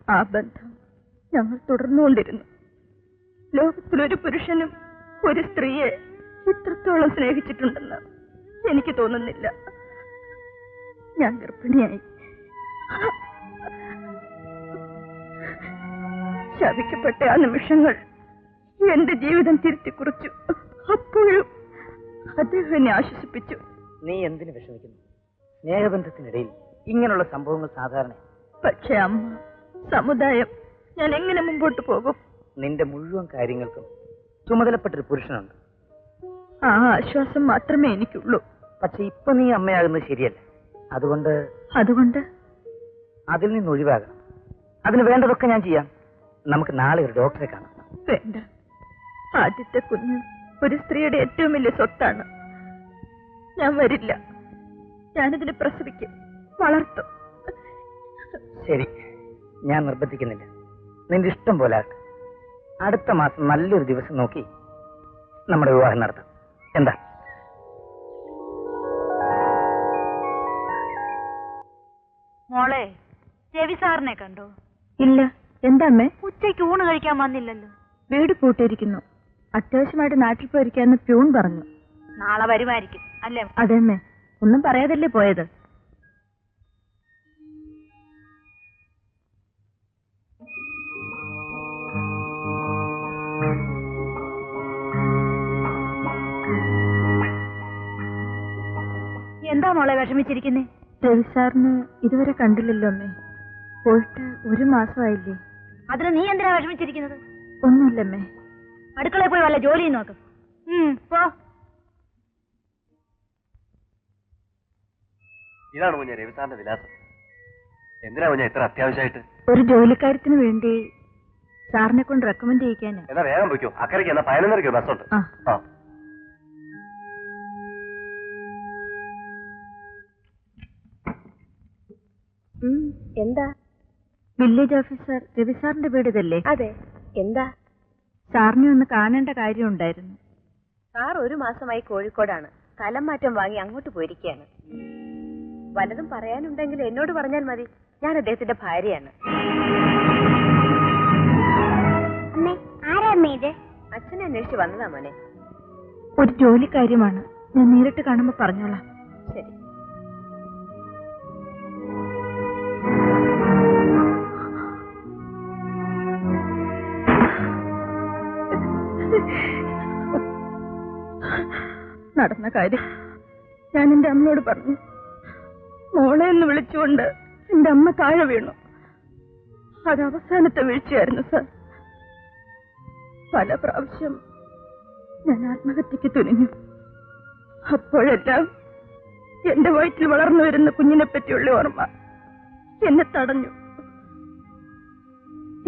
ആ ബന്ധം ഞങ്ങൾ തുടർന്നുകൊണ്ടിരുന്നു. ലോകത്തിലൊരു പുരുഷനും ഒരു സ്ത്രീയെ ഇത്രത്തോളം സ്നേഹിച്ചിട്ടുണ്ടെന്ന് എനിക്ക് തോന്നുന്നില്ല. ഞാൻ ഗർഭിണിയായി. ശപിക്കപ്പെട്ട ആ നിമിഷങ്ങൾ എന്റെ ജീവിതം തിരുത്തിക്കുറിച്ചു. അപ്പോഴും അദ്ദേഹം എന്നെ ആശ്വസിപ്പിച്ചു. നീ എന്തിനു വിഷമിക്കുന്നു? സ്നേഹബന്ധത്തിനിടയിൽ ഇങ്ങനെയുള്ള സംഭവങ്ങൾ സാധാരണ. പക്ഷെ അമ്മ, സമുദായം, ഞാൻ എങ്ങനെ മുമ്പോട്ട് പോകും? നിന്റെ മുഴുവൻ കാര്യങ്ങൾക്കും ചുമതലപ്പെട്ടൊരു പുരുഷനുണ്ട്. ആ ആശ്വാസം മാത്രമേ എനിക്കുള്ളൂ. പക്ഷെ ഇപ്പൊ നീ അമ്മയാകുന്നത് ശരിയല്ല. അതുകൊണ്ട് അതിൽ നിന്ന് ഒഴിവാകണം. അതിന് വേണ്ടതൊക്കെ ഞാൻ ചെയ്യാം. നമുക്ക് നാളെ ഒരു ഡോക്ടറെ കാണാം. വേണ്ട. ആദ്യത്തെ കുഞ്ഞ് ഒരു സ്ത്രീയുടെ ഏറ്റവും വലിയ സ്വത്താണ്. ഞാൻ വരില്ല. ഞാനിതിനെ പ്രസവിക്കും, വളർത്തും. ശരി, ഞാൻ നിർബന്ധിക്കുന്നില്ല. നിന്റെ ഇഷ്ടം പോലെ ആക്ക്. അടുത്ത മാസം നല്ലൊരു ദിവസം നോക്കി നമ്മുടെ വിവാഹം നടത്താം. എന്താ? മോളെ, രവി സാറിനെ കണ്ടോ? ഇല്ല. എന്താ അമ്മേ? ഉച്ചയ്ക്ക് ഊണ് കഴിക്കാൻ വന്നില്ലല്ലോ. വീട് പൂട്ടിയിരിക്കുന്നു. അത്യാവശ്യമായിട്ട് നാട്ടിൽ പോയിരിക്കാന്ന് പ്യൂൺ പറഞ്ഞു. നാളെ വരുമായിരിക്കും അല്ലേ? അതെ അമ്മേ, ഒന്നും പറയാതല്ലേ പോയത്. എന്താ മോളെ വിഷമിച്ചിരിക്കുന്നേ? രവി സാറിന് ഇതുവരെ കണ്ടില്ലല്ലോ അമ്മേ. പോയിട്ട് 1 മാസമായില്ലേ. അതിന് നീ എന്തിനാ വിഷമിച്ചിരിക്കുന്നത്? ഒന്നുമില്ലമ്മേ. അടുക്കളയിൽ പോയി വല്ല ജോലിയും നോക്കും. പോ. ഇതാണ് കുഞ്ഞ രവി സാറിന്റെ വിലാസം. എന്തിനാ കുഞ്ഞ ഇത്ര അത്യാവശ്യമായിട്ട്? ഒരു ജോലിക്കാര്യത്തിന് വേണ്ടി സാറിനെ കൊണ്ട് റെക്കമെൻഡ് ചെയ്യിക്കാനാ. എന്നാ വേഗം പോയിക്കോ. അക്കരയ്ക്ക് എന്നാ 11:30 ബസ്സുണ്ട്. എന്താ? വില്ലേജ് ഓഫീസർ രവി സാറിന്റെ വീട് ഇതല്ലേ? അതെ. എന്താ? സാറിനെ ഒന്ന് കാണേണ്ട കാര്യം ഉണ്ടായിരുന്നു. സാർ 1 മാസമായി കോഴിക്കോടാണ്. സ്ഥലം മാറ്റം വാങ്ങി അങ്ങോട്ട് പോയിരിക്കുകയാണ്. വല്ലതും പറയാനുണ്ടെങ്കിൽ എന്നോട് പറഞ്ഞാൽ മതി. ഞാൻ അദ്ദേഹത്തിന്റെ ഭാര്യയാണ്. അച്ഛനെ അന്വേഷിച്ച് വന്നതാ മോനെ. ഒരു ജോലിക്കാര്യമാണ്. ഞാൻ നേരിട്ട് കാണുമ്പോ പറഞ്ഞോളാം. ശരി. നടന്ന കാര്യം ഞാൻ എന്റെ അമ്മയോട് പറഞ്ഞു. മോളെ എന്ന് വിളിച്ചുകൊണ്ട് എന്റെ അമ്മ താഴെ വീണു. അത് അവസാനത്തെ വീഴ്ചയായിരുന്നു സാർ. പല പ്രാവശ്യം ഞാൻ ആത്മഹത്യക്ക് തുനിഞ്ഞു. അപ്പോഴെല്ലാം എന്റെ വയറ്റിൽ വളർന്നു വരുന്ന കുഞ്ഞിനെ പറ്റിയുള്ള ഓർമ്മ എന്നെ തടഞ്ഞു.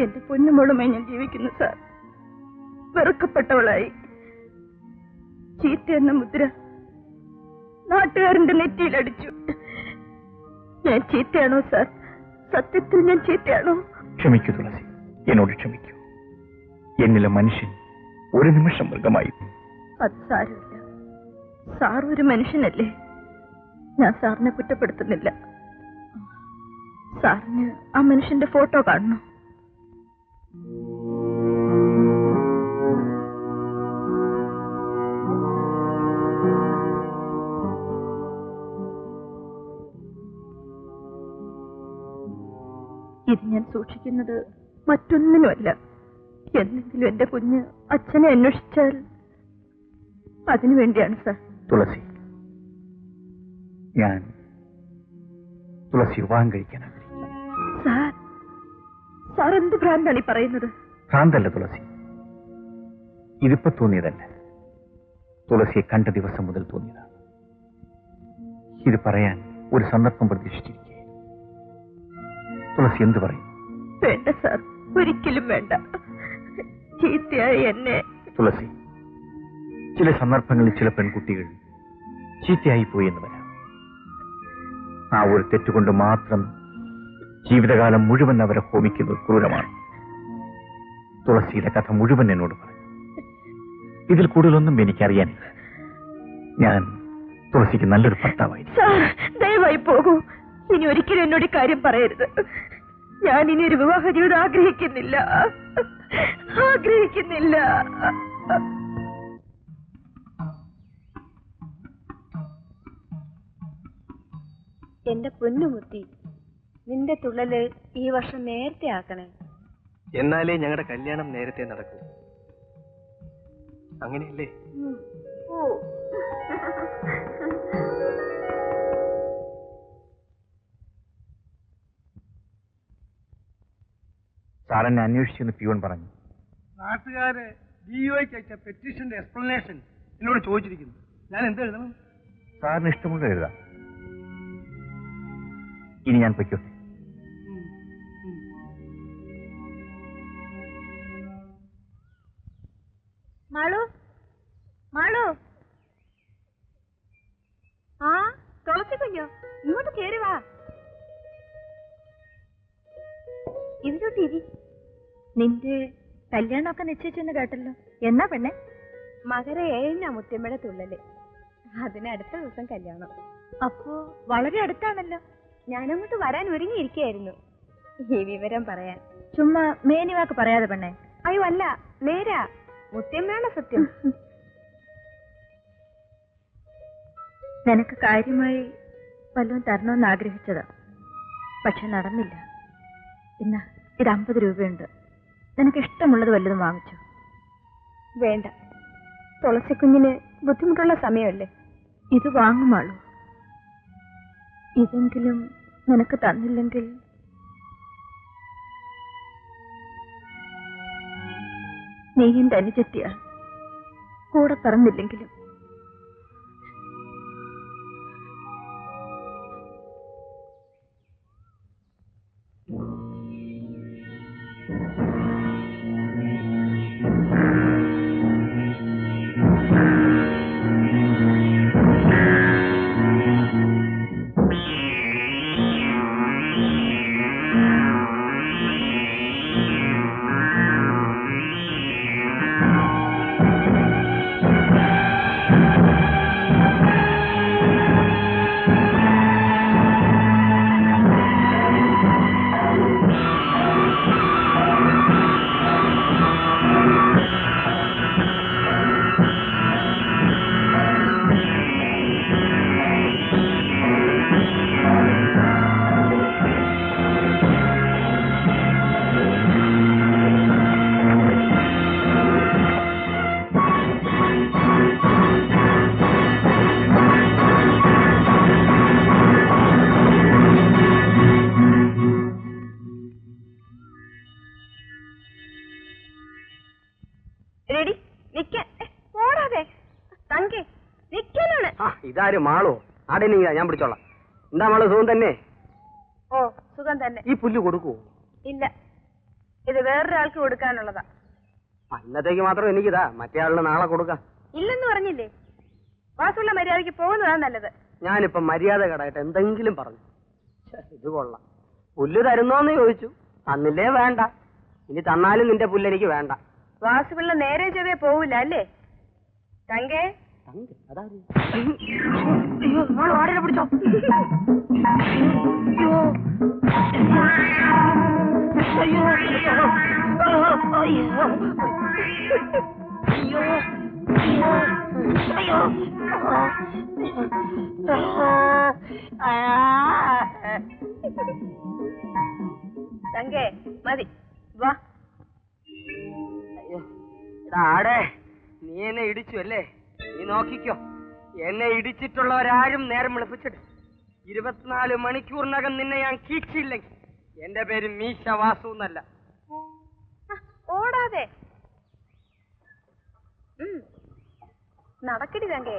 എന്റെ പൊന്നുമോളുമായി ഞാൻ ജീവിക്കുന്നു സാർ. വെറുക്കപ്പെട്ടവളായി. ചീത്ത എന്ന മുദ്ര നാട്ടുകാരന്റെ നെറ്റിയിലടിച്ചു. ഞാൻ ചീത്തയാണോ സാർ? സത്യത്തിൽ ഞാൻ ചീത്തയാണോ? ക്ഷമിക്കൂ തുളസി, എന്നോട് ക്ഷമിക്കൂ. എന്നിലെ മനുഷ്യൻ ഒരു നിമിഷം മൃഗമായി. അത് സാരമില്ല. സാർ ഒരു മനുഷ്യനല്ലേ. ഞാൻ സാറിനെ കുറ്റപ്പെടുത്തുന്നില്ല. സാറിന് ആ മനുഷ്യന്റെ ഫോട്ടോ കാണണോ? ഇത് ഞാൻ സൂക്ഷിക്കുന്നത് മറ്റൊന്നിനുമല്ല. എന്തെങ്കിലും എന്റെ കുഞ്ഞ് അച്ഛനെ അന്വേഷിച്ചാൽ അതിനു വേണ്ടിയാണ് സാർ. തുളസി, ഞാൻ തുളസി വിവാഹം കഴിക്കാൻ ആഗ്രഹിക്കുന്നു. സാർ, സാർ എന്ത് ഭ്രാന്താണ് ഈ പറയുന്നത്? ഭ്രാന്തല്ല തുളസി, ഇതിപ്പോ തോന്നിയതല്ല. തുളസിയെ കണ്ട ദിവസം മുതൽ തോന്നിയതാണ്. ഇത് പറയാൻ ഒരു സന്ദർഭം പ്രതീക്ഷിച്ചിരിക്കുക. തുളസി എന്ത് പറയും? വേണ്ട സാർ, ഒരിക്കലും വേണ്ട. ചീത്തയായി എന്നെ. തുളസി, ചില സന്ദർഭങ്ങളിൽ ചില പെൺകുട്ടികൾ ചീത്തയായി പോയി എന്ന് വരാം. ആ ഒരു തെറ്റുകൊണ്ട് മാത്രം ജീവിതകാലം മുഴുവൻ അവരെ ഹോമിക്കുന്നത് ക്രൂരമാണ്. തുളസിയുടെ കഥ മുഴുവൻ എന്നോട് പറഞ്ഞു. ഇതിൽ കൂടുതലൊന്നും എനിക്കറിയാനില്ല. ഞാൻ തുളസിക്ക് നല്ലൊരു ഭർത്താവായി. ദയവായി പോകൂ. ഇനി ഒരിക്കലും എന്നോട് കാര്യം പറയരുത്. ഞാൻ ഇനി ഒരു വിവാഹ ജീവിതം ആഗ്രഹിക്കുന്നില്ല. എന്റെ പൊന്നുമുത്തി, നിന്റെ തുള്ളല് ഈ വർഷം നേരത്തെ ആക്കണേ. എന്നാലേ ഞങ്ങളുടെ കല്യാണം നേരത്തെ നടക്കൂ. അങ്ങനെയല്ലേ? സാറെന്നെ അന്വേഷിച്ചെന്ന് പിയൂൺ പറഞ്ഞു. നാട്ടുകാര് ഡിഒയ്ക്ക് അയച്ച പെറ്റീഷന്റെ എക്സ്പ്ലനേഷൻ എന്നോട് ചോദിച്ചിരിക്കുന്നു. ഞാൻ എന്ത് എഴുതണം? സാറിന് ഇഷ്ടമുള്ള എഴുതാം. ഇനി ഞാൻ പൊയ്ക്കോട്ടെ. മാളു, മാളു. ആ, തുളസി കുഞ്ഞോ, ഇങ്ങോട്ട് കേറി വാ. ഇതിലോട്ടിരി. നിന്റെ കല്യാണമൊക്കെ നിശ്ചയിച്ചെന്ന് കേട്ടല്ലോ. എന്നാ പെണ്ണെ? മകര 7 മുത്തമ്മയുടെ തുള്ളല്. അതിനടുത്ത ദിവസം കല്യാണം. അപ്പോ വളരെ അടുത്താണല്ലോ. ഞാനങ്ങോട്ട് വരാൻ ഒരുങ്ങിയിരിക്കുകയായിരുന്നു ഈ വിവരം പറയാൻ. ചുമ്മാ മേനി വാക്ക് പറയാതെ പെണ്ണെ. അയ്യോ അല്ല, നേരാ, മുത്തമ്മയാണ് സത്യം. നിനക്ക് കാര്യമായി വല്ലതും തരണമെന്ന് ആഗ്രഹിച്ചതാ, പക്ഷെ നടന്നില്ല. ഇന്ന് ഇത് 50 രൂപയുണ്ട്. നിനക്ക് ഇഷ്ടമുള്ളത് വല്ലതും വാങ്ങിച്ചു. വേണ്ട, തുളസിക്കുഞ്ഞിന് ബുദ്ധിമുട്ടുള്ള സമയമല്ലേ. ഇത് വാങ്ങുമാളൂ. ഇതെങ്കിലും നിനക്ക് തന്നില്ലെങ്കിൽ നീയും തനിച്ചെത്തിയ കൂടെ പറഞ്ഞില്ലെങ്കിലും ഇതാരും മാളോ? ആടെനിങ്ങ, ഞാൻ പിടിച്ചോളാം. എന്താ മാളോ, സുഖം തന്നെ? ഓ, സുഖം തന്നെ. ഈ പുല്ല് കൊടുക്കുവോ? ഇല്ല, ഇത് വേറൊരാൾക്ക് കൊടുക്കാനുള്ളതാ. അന്നത്തേക്ക് മാത്രം എനിക്കിതാ, മറ്റേ ആളിന് നാളെ കൊടുക്കാം. ഇല്ലെന്ന് പറഞ്ഞില്ലേ? വാസുള്ള മര്യാദയ്ക്ക് പോകുന്നതാണ് നല്ലത്. ഞാനിപ്പം മര്യാദ കടായിട്ട് എന്തെങ്കിലും പറഞ്ഞു. ഇത് കൊള്ളാം. പുല്ല് തരുന്നോന്ന് ചോദിച്ചു, തന്നില്ലേ വേണ്ട. ഇനി തന്നാലും നിന്റെ പുല്ല് എനിക്ക് വേണ്ട. വാസുപിള്ള നേരെ ചൊവ്വേ പോവില്ല അല്ലേ? തങ്കേ, പിടിച്ചോ. തങ്കേ മതി, വാ. ആടെ നീ എന്നെ ഇടിച്ചു അല്ലേ? നീ നോക്കിക്കോ, എന്നെ ഇടിച്ചിട്ടുള്ളവരാരും നേരം വിളിപ്പിച്ചിട്ട് 24 മണിക്കൂറിനകം നിന്നെ ഞാൻ കീച്ചില്ലെങ്കിൽ എന്റെ പേര് മീശ വാസു എന്നല്ല. ഓടാതെ നടക്കടി തങ്കേ.